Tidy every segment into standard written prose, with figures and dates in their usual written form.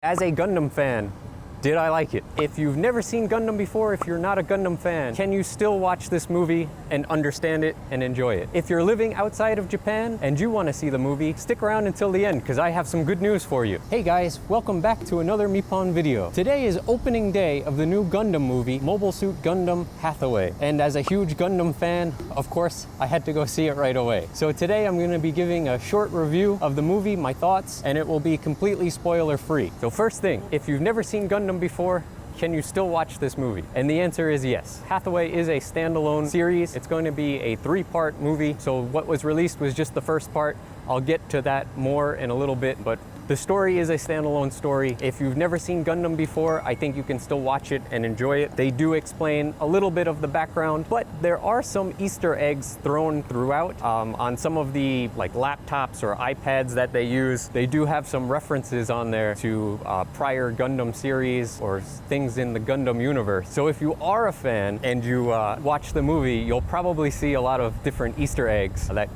As a Gundam fan, did I like it? If you've never seen Gundam before, if you're not a Gundam fan, can you still watch this movie and understand it and enjoy it? If you're living outside of Japan and you want to see the movie, stick around until the end because I have some good news for you. Hey guys, welcome back to another Meepon video. Today is opening day of the new Gundam movie, Mobile Suit Gundam Hathaway. And as a huge Gundam fan, of course, I had to go see it right away. So today I'm going to be giving a short review of the movie, my thoughts, and it will be completely spoiler free. So first thing, if you've never seen Gundam before, can you still watch this movie? And the answer is yes. Hathaway is a standalone series. It's going to be a 3-part movie. So what was released was just the first part. I'll get to that more in a little bit, but the story is a standalone story. If you've never seen Gundam before, I think you can still watch it and enjoy it. They do explain a little bit of the background, but there are some Easter eggs thrown throughout. On some of the laptops or iPads that they use, they do have some references on there to prior Gundam series or things in the Gundam universe. So if you are a fan and you watch the movie, you'll probably see a lot of different Easter eggs that,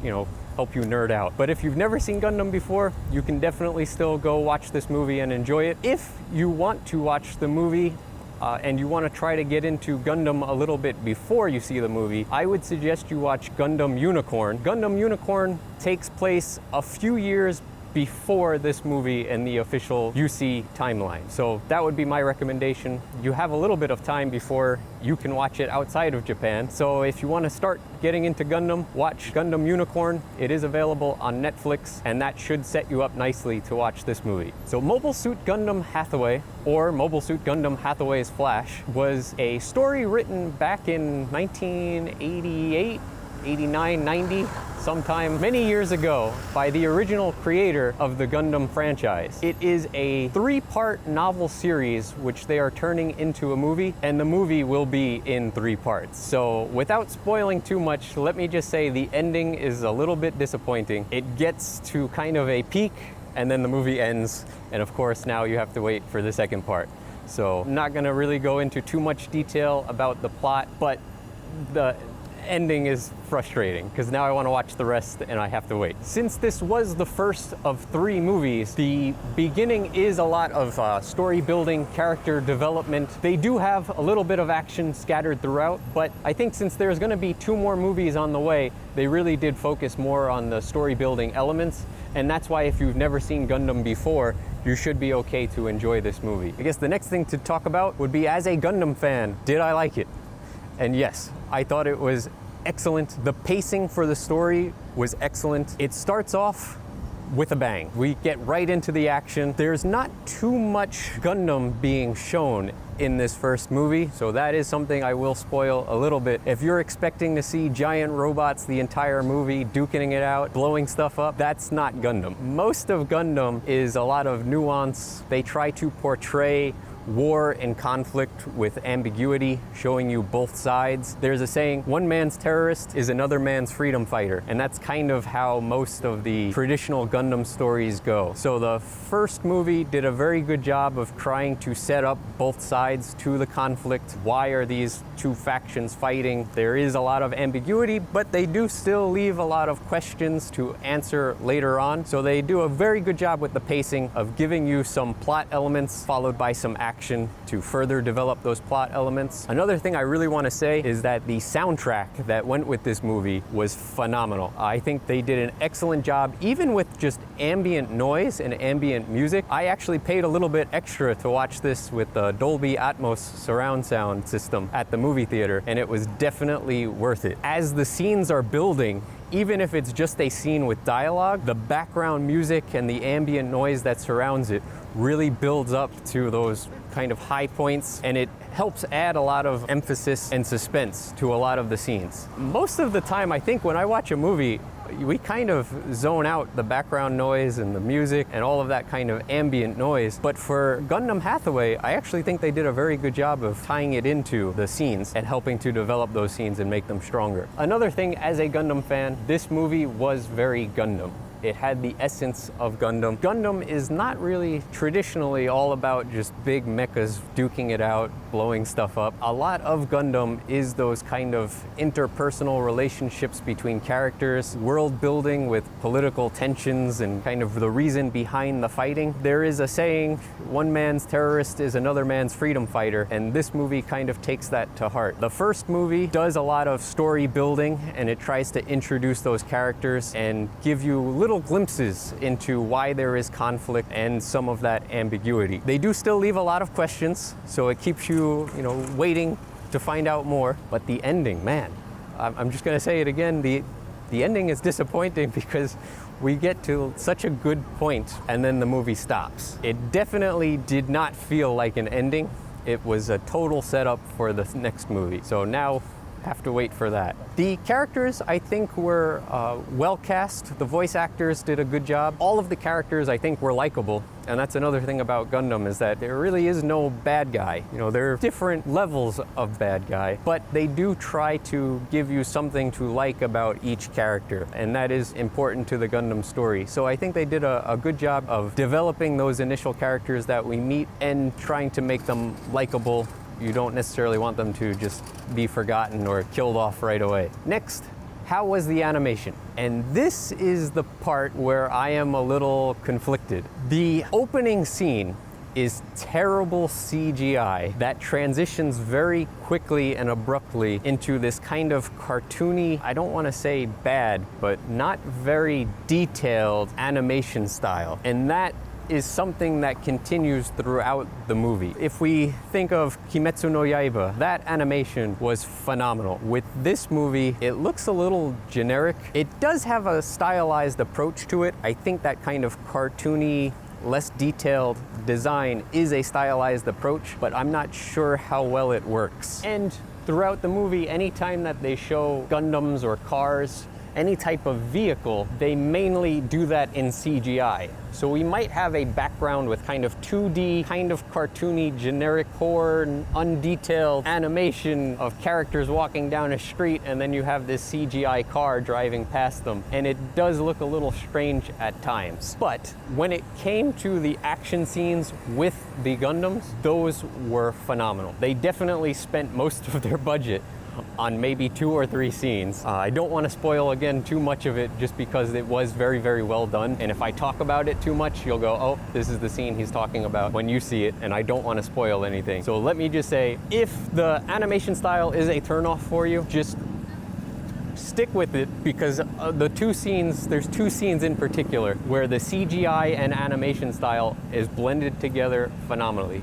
help you nerd out. But if you've never seen Gundam before, you can definitely still go watch this movie and enjoy it. If you want to watch the movie and you want to try to get into Gundam a little bit before you see the movie, I would suggest you watch Gundam Unicorn. Gundam Unicorn takes place a few years before this movie and the official UC timeline. So that would be my recommendation. You have a little bit of time before you can watch it outside of Japan. So if you want to start getting into Gundam, watch Gundam Unicorn. It is available on Netflix, and that should set you up nicely to watch this movie. So Mobile Suit Gundam Hathaway, or Mobile Suit Gundam Hathaway's Flash, was a story written back in 1988, 89, 90, sometime many years ago by the original creator of the Gundam franchise. It is a 3-part novel series which they are turning into a movie, and the movie will be in 3 parts. So without spoiling too much, let me just say the ending is a little bit disappointing. It gets to kind of a peak and then the movie ends, and of course now you have to wait for the second part. So I'm not gonna really go into too much detail about the plot, but the ending is frustrating because now I want to watch the rest and I have to wait. Since this was the first of 3 movies, the beginning is a lot of story building, character development. They do have a little bit of action scattered throughout, but I think since there's going to be 2 more movies on the way, they really did focus more on the story building elements, and that's why if you've never seen Gundam before, you should be okay to enjoy this movie. I guess the next thing to talk about would be, as a Gundam fan, did I like it? And yes, I thought it was excellent. The pacing for the story was excellent. It starts off with a bang. We get right into the action. There's not too much Gundam being shown in this first movie, so that is something I will spoil a little bit. If you're expecting to see giant robots the entire movie, duking it out, blowing stuff up, that's not Gundam. Most of Gundam is a lot of nuance. They try to portray war and conflict with ambiguity, showing you both sides. There's a saying, one man's terrorist is another man's freedom fighter, and that's kind of how most of the traditional Gundam stories go. So the first movie did a very good job of trying to set up both sides to the conflict. Why are these 2 factions fighting? There is a lot of ambiguity, but they do still leave a lot of questions to answer later on. So they do a very good job with the pacing of giving you some plot elements followed by some action to further develop those plot elements. Another thing I really want to say is that the soundtrack that went with this movie was phenomenal. I think they did an excellent job, even with just ambient noise and ambient music. I actually paid a little bit extra to watch this with the Dolby Atmos surround sound system at the movie theater, and it was definitely worth it. As the scenes are building, even if it's just a scene with dialogue, the background music and the ambient noise that surrounds it really builds up to those kind of high points, and it helps add a lot of emphasis and suspense to a lot of the scenes. Most of the time, I think when I watch a movie, we kind of zone out the background noise and the music and all of that kind of ambient noise. But for Gundam Hathaway, I actually think they did a very good job of tying it into the scenes and helping to develop those scenes and make them stronger. Another thing, as a Gundam fan, this movie was very Gundam. It had the essence of Gundam. Gundam is not really traditionally all about just big mechas duking it out, blowing stuff up. A lot of Gundam is those kind of interpersonal relationships between characters, world building with political tensions and kind of the reason behind the fighting. There is a saying, one man's terrorist is another man's freedom fighter, and this movie kind of takes that to heart. The first movie does a lot of story building, and it tries to introduce those characters and give you little glimpses into why there is conflict and some of that ambiguity. They do still leave a lot of questions, so it keeps you, waiting to find out more. But the ending, man, I'm just gonna say it again, the ending is disappointing because we get to such a good point and then the movie stops. It definitely did not feel like an ending. It was a total setup for the next movie. So now have to wait for that. The characters, I think, were well cast. The voice actors did a good job. All of the characters, I think, were likable. And that's another thing about Gundam, is that there really is no bad guy. There are different levels of bad guy, but they do try to give you something to like about each character, and that is important to the Gundam story. So I think they did a good job of developing those initial characters that we meet and trying to make them likable. You don't necessarily want them to just be forgotten or killed off right away. Next, how was the animation? And this is the part where I am a little conflicted. The opening scene is terrible CGI that transitions very quickly and abruptly into this kind of cartoony, I don't want to say bad, but not very detailed animation style. And that is something that continues throughout the movie. If we think of Kimetsu no Yaiba, that animation was phenomenal. With this movie, it looks a little generic. It does have a stylized approach to it. I think that kind of cartoony, less detailed design is a stylized approach, but I'm not sure how well it works. And throughout the movie, anytime that they show Gundams or cars, any type of vehicle, they mainly do that in CGI. So we might have a background with kind of 2D, kind of cartoony, generic, poor, undetailed animation of characters walking down a street, and then you have this CGI car driving past them. And it does look a little strange at times. But when it came to the action scenes with the Gundams, those were phenomenal. They definitely spent most of their budget on maybe 2 or 3 scenes. I don't want to spoil again too much of it, just because it was very, very well done. And if I talk about it too much, you'll go, oh, this is the scene he's talking about when you see it, and I don't want to spoil anything. So let me just say, if the animation style is a turnoff for you, just stick with it, because there's 2 scenes in particular where the CGI and animation style is blended together phenomenally.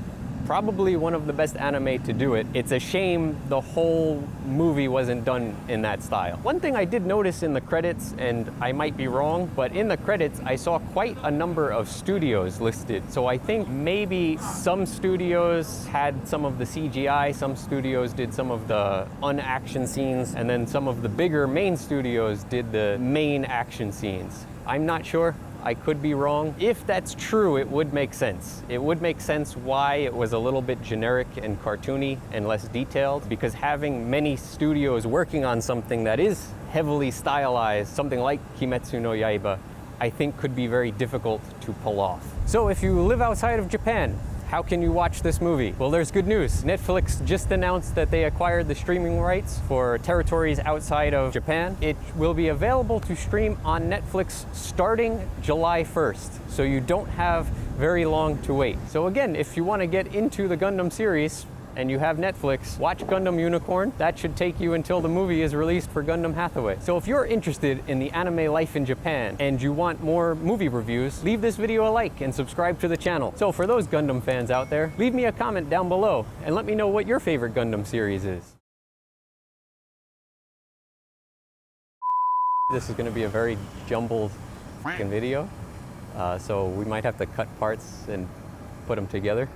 Probably one of the best anime to do it. It's a shame the whole movie wasn't done in that style. One thing I did notice in the credits, and I might be wrong, but in the credits I saw quite a number of studios listed. So I think maybe some studios had some of the CGI, some studios did some of the unaction scenes, and then some of the bigger main studios did the main action scenes. I'm not sure. I could be wrong. If that's true, it would make sense. It would make sense why it was a little bit generic and cartoony and less detailed, because having many studios working on something that is heavily stylized, something like Kimetsu no Yaiba, I think could be very difficult to pull off. So if you live outside of Japan, how can you watch this movie? Well, there's good news. Netflix just announced that they acquired the streaming rights for territories outside of Japan. It will be available to stream on Netflix starting July 1st, so you don't have very long to wait. So again, if you want to get into the Gundam series, and you have Netflix, watch Gundam Unicorn. That should take you until the movie is released for Gundam Hathaway. So if you're interested in the anime life in Japan and you want more movie reviews, leave this video a like and subscribe to the channel. So for those Gundam fans out there, leave me a comment down below and let me know what your favorite Gundam series is. This is going to be a very jumbled video, so we might have to cut parts and put them together.